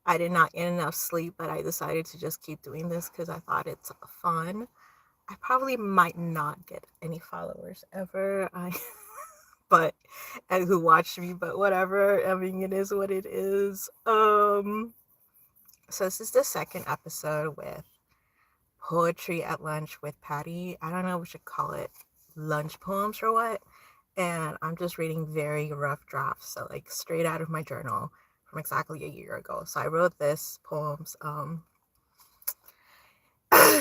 I did not get enough sleep, but I decided to just keep doing this because I thought it's fun. I probably might not get any followers ever. But and who watch me, but whatever. I mean, it is what it is. So this is the second episode with Poetry at Lunch with Patty. I don't know what we should call it, lunch poems or what. And I'm just reading very rough drafts, so like straight out of my journal from exactly a year ago. So I wrote this poems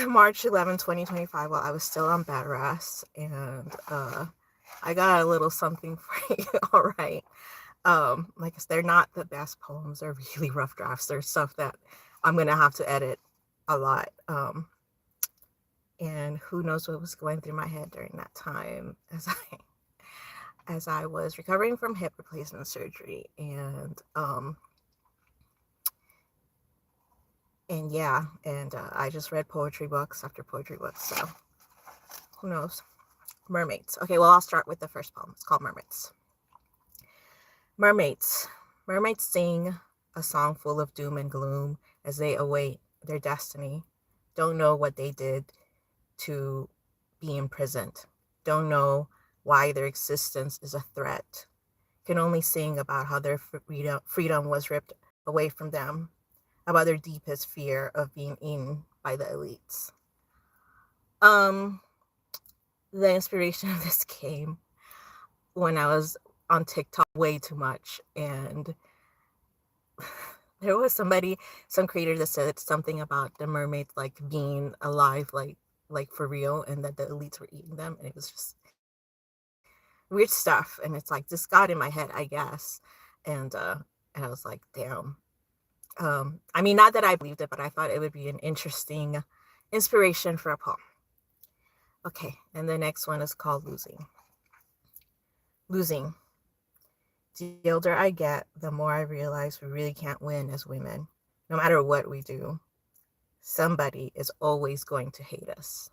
March 11, 2025, while I was still on bed rest, and I got a little something for you. All right. Like they're not the best poems, they're really rough drafts. There's stuff that I'm gonna have to edit a lot. And who knows what was going through my head during that time as I was recovering from hip replacement surgery. And yeah, and I just read poetry books after poetry books, so who knows. Mermaids. Okay, well, I'll start with the first poem. It's called Mermaids. Mermaids. Mermaids sing a song full of doom and gloom as they await their destiny. Don't know what they did to be imprisoned. Don't know why their existence is a threat. Can only sing about how their freedom was ripped away from them, about their deepest fear of being eaten by the elites. The inspiration of this came when I was on TikTok way too much, and there was some creator that said something about the mermaids like being alive, like for real, and that the elites were eating them, and it was just weird stuff. And it's like this got in my head, I guess, and I was like, damn. I mean, not that I believed it, but I thought it would be an interesting inspiration for a poem. Okay, and the next one is called Losing. Losing. The older I get, the more I realize we really can't win as women, no matter what we do. Somebody is always going to hate us.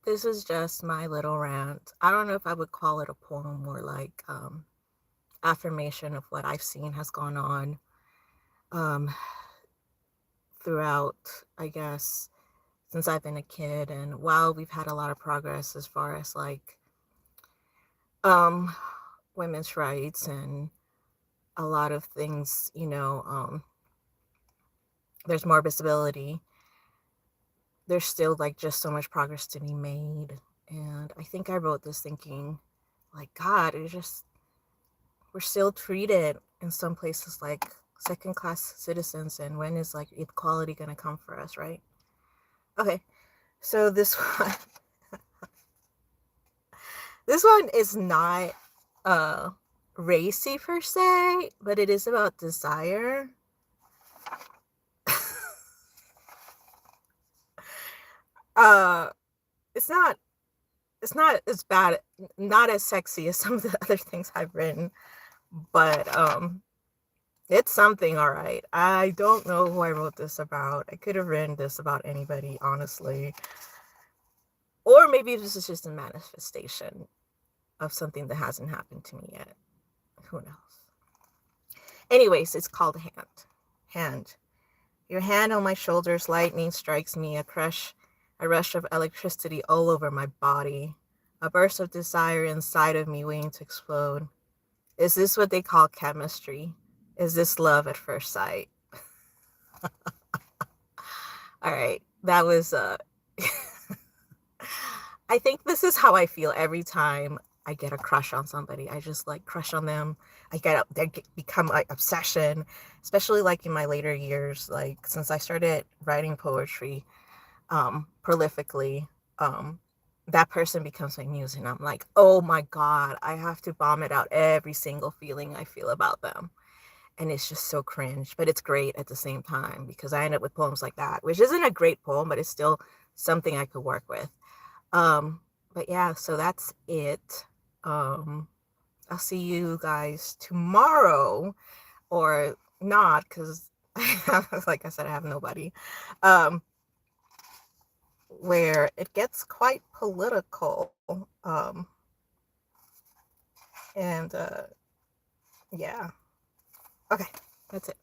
This is just my little rant. I don't know if I would call it a poem or like affirmation of what I've seen has gone on throughout, I guess, since I've been a kid. And while we've had a lot of progress as far as like women's rights and a lot of things, there's more visibility. There's still like just so much progress to be made. And I think I wrote this thinking, like, God, we're still treated in some places like second class citizens. And when is like equality going to come for us, right? Okay, so this one, this one is not racy per se, but it is about desire. It's not as bad, not as sexy as some of the other things I've written, but it's something, all right. I don't know who I wrote this about. I could have written this about anybody, honestly. Or maybe this is just a manifestation of something that hasn't happened to me yet. Who knows? Anyways, it's called Hand. Your hand on my shoulders, lightning strikes me, a rush of electricity all over my body, a burst of desire inside of me waiting to explode. Is this what they call chemistry? Is this love at first sight? All right, that was I think this is how I feel every time I get a crush on somebody. I just like crush on them. They become like obsession, especially like in my later years, like since I started writing poetry prolifically, that person becomes my muse, and I'm like, oh my God, I have to vomit out every single feeling I feel about them. And it's just so cringe, but it's great at the same time because I end up with poems like that, which isn't a great poem, but it's still something I could work with. But yeah, so that's it. I'll see you guys tomorrow, or not, because like I said, I have nobody. Where it gets quite political. And Yeah. Okay, that's it.